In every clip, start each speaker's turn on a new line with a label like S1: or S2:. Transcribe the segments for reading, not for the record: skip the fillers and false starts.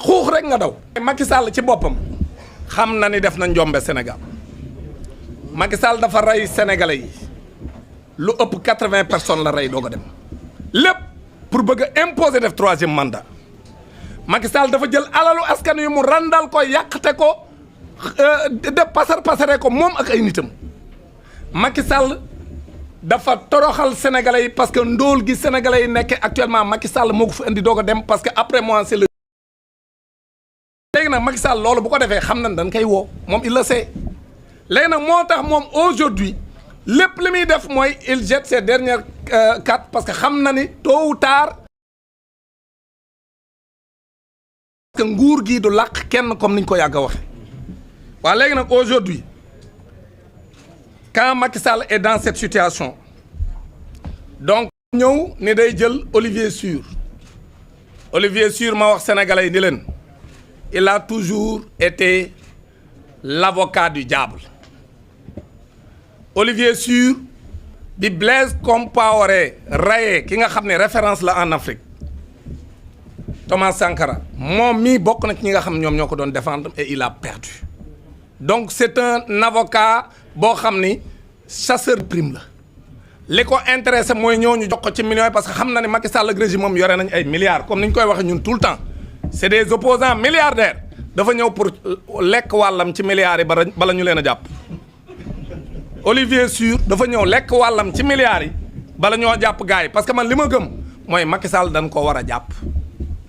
S1: xuux rek nga daw. Macky Sall ci boppam xam na ni def na njombe Sénégal Macky Sall dafa rey sénégalais yi lu ëpp 80 personnes la rey doog a dem lépp pour bëgg a imposer def 3e mandat Macky Sall dafa jël alalu askan wi mu randal ko yàqte ko de pasare ko moom ak ay nitam Macky Sall dafa toroxal sénégalais yi parce que ndóol gi sénégalais yi nekk actuellement Macky Sall moo ko fi indi doog a dem parce que après moi c'est le. léegi nag Macky Sall loolu bu ko defee xam nañ dañ koy woo moom il le sait léegi nag moo tax moom aujourd'hui lépp li muy def mooy il jette ses dernières cartes parce que xam na ni tôt ou tard que nguur gi du làq kenn comme niñ ko yàgg a waxe waaw léegi nag aujourd'hui quand Macky Sall est dans cette situation donc ñëw ni day jël Olivier Sur ma wax sénégalais yi ni leen il a toujours été l'avocat du diable Olivier Sur bi Blaise Compaoré rayé ki nga xam ne référence la en Afrique Thomas Sankara moom mii bokk na ci ñi nga xam ñoom ñoo ko doon défendre et il a perdu donc c'est un avocat boo xam ni chasseur prime la li ko intéressé mooy ñëw ñu jox ko ci millions parce que xam na ne Macky Sall ak régime moom yore nañ ay milliards comme ni ñu koy waxee ñun tout le temps c'est des opposants milliardaires dafa ñëw pour lekk wàllam ci milliards yi bala ñu leen a jàpp Olivier Sur dafa ñëw lekk wàllam ci milliards yi bala ñoo jàpp gars yi parce que man li ma gëm mooy Macky Sall dañ ko war a jàpp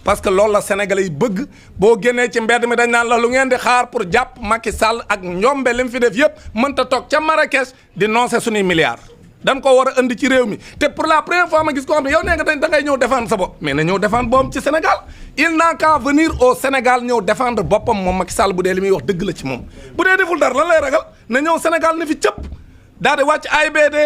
S1: parce que loolu la Sénégalais yi bëgg boo génnee ci mbedd mi dañ naan la lu ngeen di xaar pour jàpp Macky Sall ak njombe li mu fi def yëpp mënta toog ca Marrakech di noncer suñuy milliards dañ ko war a indi ci réew mi te pour la première fois ma gis ko xam ne yow nee nga da ngay ñëw défendre sa bopp mais na ñëw défendre boppam ci Sénégal il n'a qu'à venir au Sénégal ñëw défendre boppam moom Macky Sall bu dee li muy wax dëgg la ci moom bu dee deful dara lan lay ragal na ñëw Sénégal ne fi cëpp daal di wàcc AIBD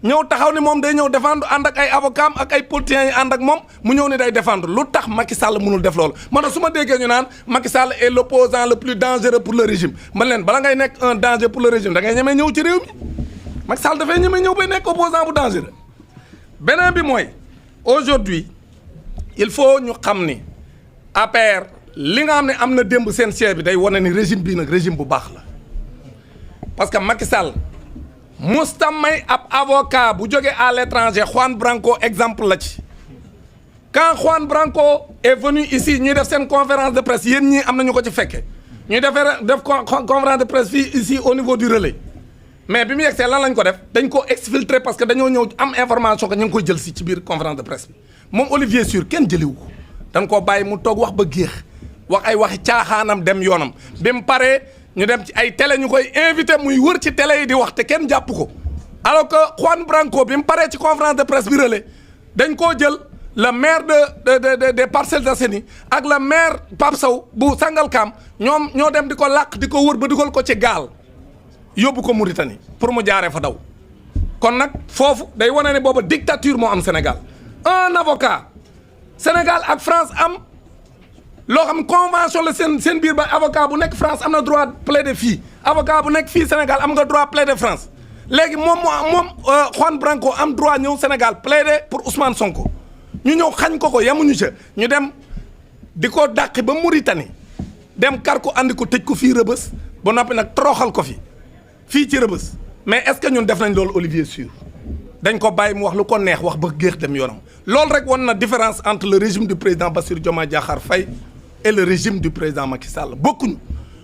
S1: ñëw taxaw ni moom day ñëw défendre ànd ak ay avocats ak ay politiciens yi ànd ak moom mu ñëw ni day défendre lu tax Macky Sall mënul def loolu man su ma déggee ñu naan Macky Sall est l'opposant le plus dangereux pour le régime man leen bala ngay nekk un danger pour le régime da ngay ñemee ñëw ci réew mi Macky Sall dafay ñemee ñëw bay nekk opposant bu dangereux beneen bi mooy aujourd'hui il faut ñu xam ni APR li nga xam ne am na démb seen siège bi day wane ni régime bii nag régime bu baax la parce que Macky Sall musta may ab avocat bu jógee à l'étranger Juan Branco exemple la ci quand Juan Branco est venu ici ñuy def seen conférence de presse yéen ñii am na ñu ko ci fekke ñuy def conférence de presse fii ici au niveau du relais mais bi mu yegsee lan lañ ko def dañ ko exfiltrer parce que dañoo ñëw am information que ñu ngi koy jël si ci biir conférence de presse bi moom Olivier Sur kenn jëliwu ko dañ koo bàyyi mu toog wax ba géex wax ay waxi caaxaanam dem yoonam bi mu paree ñu dem ci ay télé ñu koy invité muy wër ci télé yi di wax te kenn jàpp ko alors que Juan Branco bi mu paree ci conférence de presse bi relais dañ koo jël le maire des Parcelles Assainies ak le maire Pape Sow bu Sangalkam ñoom ñoo dem di ko làq di ko wër ba dugal ko ci gaal yóbbu ko Mauritanie pour mu jaaree fa daw kon nag foofu day wane ne booba dictature moo am Sénégal un avocat Sénégal ak France am loo xam convention la seen biir ba avocat bu nekk France am na droit plaider fii avocat bu nekk fii Sénégal am nga droit plaider France léegi moom Juan Branco am droit ñëw Sénégal plaider pour Ousmane Sonko ñu ñëw xañ ko yemuñu ca ñu dem di ko dàqi ba Mauritanie dem kar ko andi ko tëj ko fii Rëbës ba noppi nag toroxal ko fii ci Rëbës mais est-ce que ñun def nañ loolu Olivier Sur dañ ko bàyyi mu wax lu ko neex wax ba géex dem yoonam loolu rek wan na différence entre le régime du président Bassirou Diomaye Diakhar Faye et le régime du président Macky Sall bokkuñu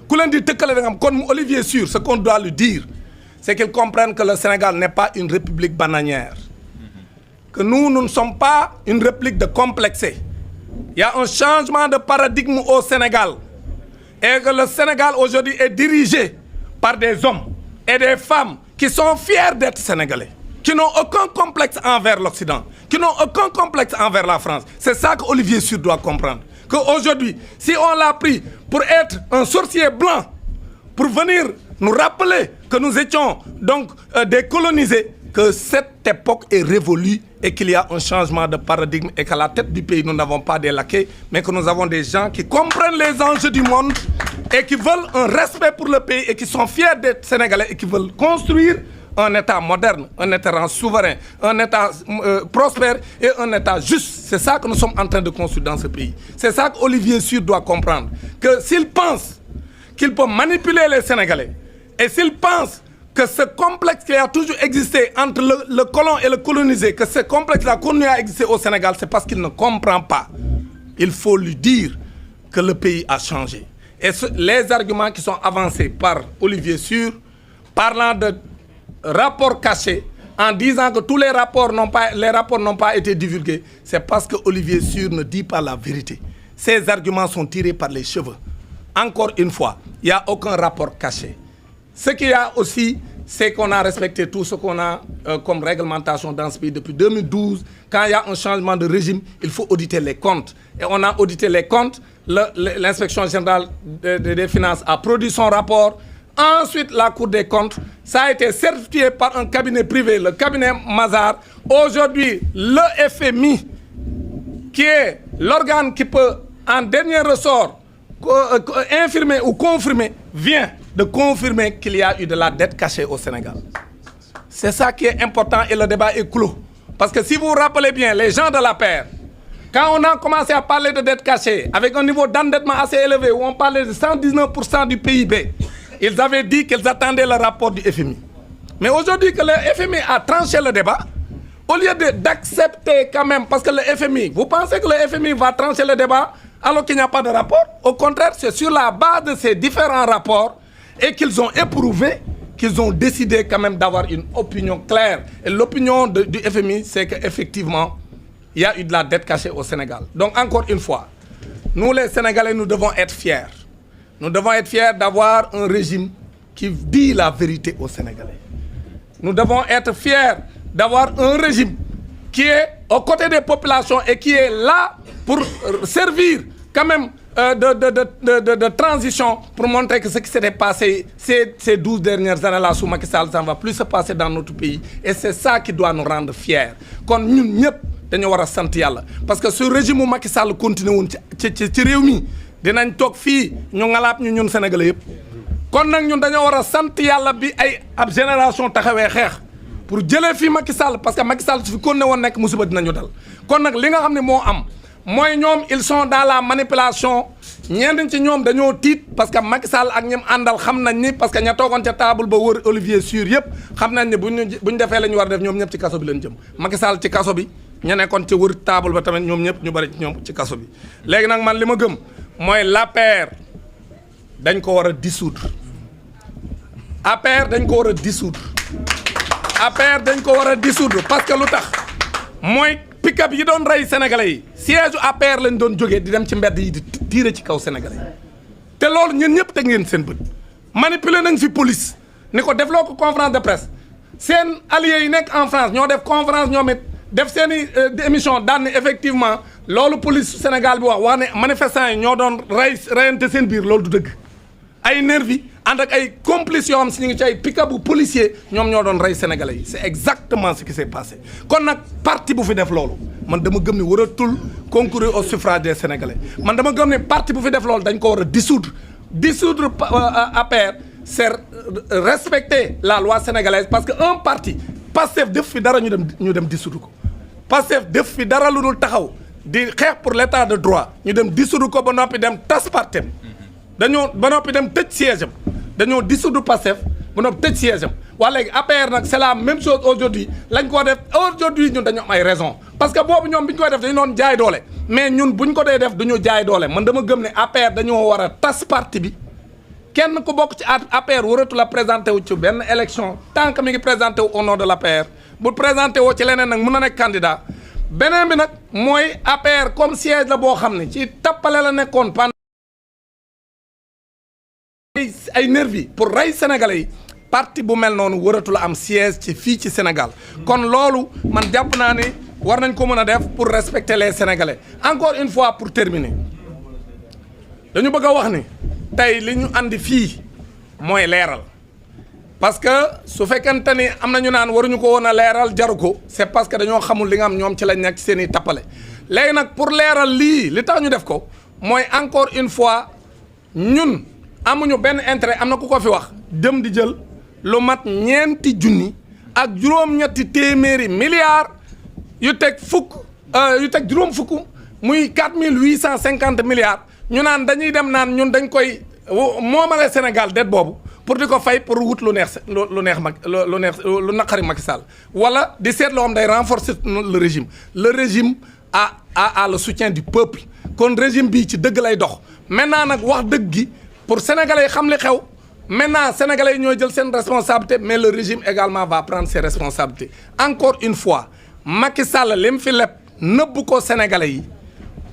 S1: ku leen di tëkkale da nga am kon mu Olivier Sur ce qu'on doit lui dire c'est qu'il comprenne que le Sénégal n'est pas une république bananière que nous ne sommes pas une république de complexés. Il y a un changement de paradigme au Sénégal et que le Sénégal aujourd'hui est dirigé par des hommes et des femmes qui sont fiers d'être sénégalais, qui n'ont aucun complexe envers l'Occident, qui n'ont aucun complexe envers la France. C'est ça que Olivier Sur doit comprendre. Qu'aujourd'hui, si on l'a pris pour être un sorcier blanc, pour venir nous rappeler que nous étions donc des colonisés, que cette époque est révolue et qu'il y a un changement de paradigme et qu'à la tête du pays, nous n'avons pas des laquais, mais que nous avons des gens qui comprennent les enjeux du monde et qui veulent un respect pour le pays et qui sont fiers d'être sénégalais et qui veulent construire un État moderne, un État souverain, un État prospère et un État juste. C'est ça que nous sommes en train de construire dans ce pays. C'est ça qu'Olivier Sur doit comprendre. Que s'il pense qu'il peut manipuler les Sénégalais et s'il pense que ce complexe qui a toujours existé entre le colon et le colonisé, que ce complexe-là continue à exister au Sénégal, c'est parce qu'il ne comprend pas. Il faut lui dire que le pays a changé. Et les arguments qui sont avancés par Olivier Sur, parlant de rapports cachés, en disant que tous les rapports n'ont pas été divulgués, c'est parce que Olivier Sur ne dit pas la vérité. Ces arguments sont tirés par les cheveux. Encore une fois, il n'y a aucun rapport caché. Ce qu'il y a aussi, c'est qu'on a respecté tout ce qu'on a comme réglementation dans ce pays depuis 2012. Quand il y a un changement de régime, il faut auditer les comptes. Et on a audité les comptes. L'inspection générale des finances a produit son rapport. Ensuite, la Cour des comptes, ça a été certifié par un cabinet privé, le cabinet Mazars. Aujourd'hui, le FMI, qui est l'organe qui peut, en dernier ressort, infirmer ou confirmer, vient de confirmer qu'il y a eu de la dette cachée au Sénégal. C'est ça qui est important et le débat est clos. Parce que si vous vous rappelez bien, les gens de la paire, quand on a commencé à parler de dette cachée, avec un niveau d'endettement assez élevé, où on parlait de 119% du PIB, ils avaient dit qu'ils attendaient le rapport du FMI. Mais aujourd'hui que le FMI a tranché le débat, au lieu d'accepter quand même, parce que le FMI, vous pensez que le FMI va trancher le débat alors qu'il n'y a pas de rapport? Au contraire, c'est sur la base de ces différents rapports et qu'ils ont éprouvé, qu'ils ont décidé quand même d'avoir une opinion claire. Et l'opinion du FMI, c'est qu'effectivement, il y a eu de la dette cachée au Sénégal. Donc encore une fois, nous les Sénégalais, nous devons être fiers. Nous devons être fiers d'avoir un régime qui dit la vérité aux Sénégalais. Nous devons être fiers d'avoir un régime qui est aux côtés des populations et qui est là pour servir quand même de transition pour montrer que ce qui s'était passé ces 12 dernières années-là sous Macky Sall, ça ne va plus se passer dans notre pays. Et c'est ça qui doit nous rendre fiers. Quand nous, dañu war a sant yàlla parce que ce régime mu Macky Sall continué woon ci réew mi dinañ toog fii ñu ngalaat ñu ñun Sénégalais yëpp kon nag ñun dañoo war a sant yàlla bi ay ab génération taxawee xeex pour jëlee fii Macky Sall parce que Macky Sall su fi continué woon nekk musiba dinañu dal kon nag li nga xam ne moo am mooy ñoom ils sont dans la manipulation ñenn ci ñoom dañoo tiit parce que Macky Sall ak ñim àndal xam nañ ni parce que ña toogoon ca table ba wër Olivier Sur yëpp xam nañ ni buñ defee la ñu war a def ñoom ñëpp ci kaso bi leen jëm Macky Sall ci kaso bi ña nekkoon ci wër table ba tamit ñoom ñëpp ñu bari ci ñoom ci kaso bi léegi nag man li ma gëm mooy l'APR dañ ko war a dissoudre APR dañ ko war a dissoudre APR dañ ko war a dissoudre parce que lu tax mooy pick-up yi doon rey sénégalais yi siège u APR lañ doon jógee di dem ci mbedd yi di tiire ci kaw sénégalais yi te loolu ñun ñëpp teg ngeen seen bët manipuler nañ fi police ni ko defloo ko conférence de presse seen alliés yi nekk en France ñoo def conférence ñoom it def seen i émission daan ne effectivement loolu police Sénégal bi wax ne manifestants yi ñoo doon reyante seen biir loolu du dëgg ay nervi ànd ak ay complices yoo xam si ñu ngi ci ay pick-up bu policier ñoom ñoo doon rey sénégalais yi c'est exactement ce qui s'est passé kon nag parti bu fi def loolu man dama gëm ne waratul concourir au suffrage des sénégalais man dama gëm ne parti bu fi def loolu dañ ko war a dissoudre APR c'est respecter la loi sénégalaise parce que un parti Pastef def fi dara ñu dem dissoudre ko Pastef def fi dara lu dul taxaw di xeex pour l'état de droit ñu dem dissoudre ko ba noppi dem tas partem dañoo ba noppi dem tëj siège am dañoo dissoudre Pastef ba noppi tëj siège am waa léegi APR nag c'est la même chose aujourd'hui lañ ko def aujourd'hui ñun dañu am ay raison parce que boobu ñoom bi ñu koy def dañu doon jaay doole mais ñun buñ ko dee def duñu jaay doole man dama gëm ne APR dañoo war a tas parti bi kenn ku bokk ci APR waratu la présenté wu ci benn élection tant que mi ngi présenté wu au nom de l'APR bu présenté woo ci leneen nag mun na nekk candidat beneen bi nag mooy APR comme siège la boo xam ne ci tappale la nekkoon pendant ay nervi pour rey sénégalais yi parti bu mel noonu waratu la am siège ci fii ci Sénégal kon loolu man jàpp naa ne war nañ ko mën a def pour respecter les sénégalais encore une fois pour terminer dañu bëgg a wax ni tey li ñu andi fii mooy leeral parce que su fekkente ni am na ñu naan waruñu ko woon a leeral jaru ko c'est parce que dañoo xamul li nga am ñoom ci lañ nekk seen i tappale léegi nag pour leeral lii li tax ñu def ko mooy encore une fois ñun amuñu benn intérêt am na ku ko fi wax dem di jël lu mat ñeenti junni ak juróom-ñetti téeméeri milliards yu teg juróom fukk muy 4850 milliards ñu naan dañuy dem naan ñun dañ koy moomale Sénégal dette boobu pour di ko fay pour wut lu neex lu naqari Macky Sall wala di seet loo xam day renforcer le régime a le soutien du peuple kon régime bii ci dëgg lay dox maintenant nag wax dëgg gi pour sénégalais yi xam li xew maintenant sénégalais yi ñooy jël seen responsabilité mais le régime également va prendre ses responsabilités encore une fois Macky Sall li mu fi leb nëbb ko sénégalais yi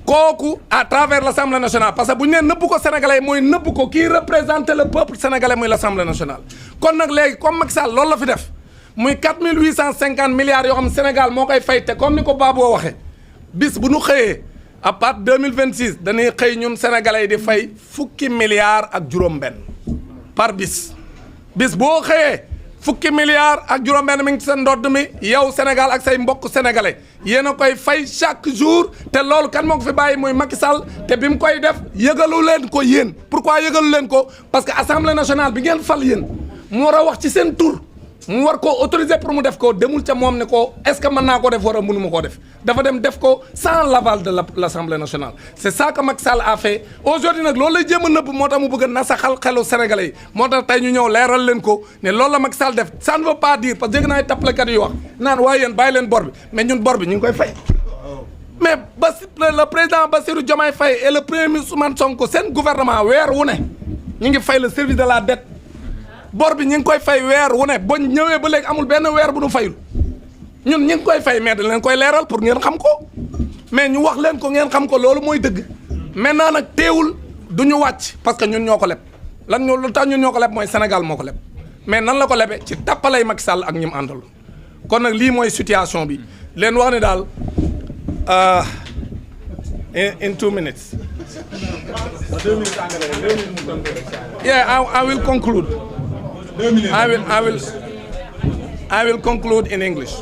S1: kooku à travers l'Assemblée nationale parce que bu ñu nee nëbb ko sénégalais yi mooy nëbb ko kii représenter le peuple sénégalais muy l'Assemblée nationale kon nag léegi comme Macky Sall loolu la fi def muy 4850 milliards yoo xam Sénégal moo koy fay te comme ni ko Babou waxee bis bu ñu xëyee à partir 2026 dañuy xëy ñun sénégalais yi di fay fukki milliards ak juróom-benn par bis boo xëyee fukki milliards ak juróom-benn mi ngi ci seen ndodd mi yow Sénégal ak say mbokk sénégalais yéen a koy fay chaque jour te loolu kan moo ko fi bàyyi mooy Macky Sall te bi mu koy def yëgalu leen ko yéen pourquoi yëgalu leen ko parce que assemblée nationale bi ngeen fal yéen mu war a wax ci seen tur mu war koo autoriser pour mu def ko demul ca moom ne ko est-ce que mën naa ko def war a mënuma koo def dafa dem def ko sans l'aval de l'Assemblée nationale c'est ça que Macky Sall a fait aujourd'hui nag loolu lay jéem a nëbb moo tax mu bëgg a nasaxal xelu sénégalais yi moo tax tey ñu ñëw leeral leen ko ne loolu la Macky Sall def ça ne veut pas dire parce que dégg naa ay tappalekat yu wax naan waaye yéen bàyyi leen bor bi mais ñun bor bi ñu ngi koy fay mais le président Bassirou Diomaye Faye et le premier ministre Ousmane Sonko seen gouvernement weer wu ne ñu ngi fay le service de la dette bor bi ñu ngi koy fay weer wu ne ba ñëwee ba léegi amul benn weer bu nu fayul ñun ñu ngi koy fay mais dañ leen koy leeral pour ngeen xam ko mais ñu wax leen ko ngeen xam ko loolu mooy dëgg maintenant nag teewul du ñu wàcc parce que ñun ñoo ko leb lu tax ñun ñoo ko leb mooy Sénégal moo ko leb mais nan la ko lebe ci tappalay Macky Sall ak ñi mu àndal kon nag lii mooy situation bi leen wax ne daal in 2 minutes. Yeah, I will conclude. I will conclude in English.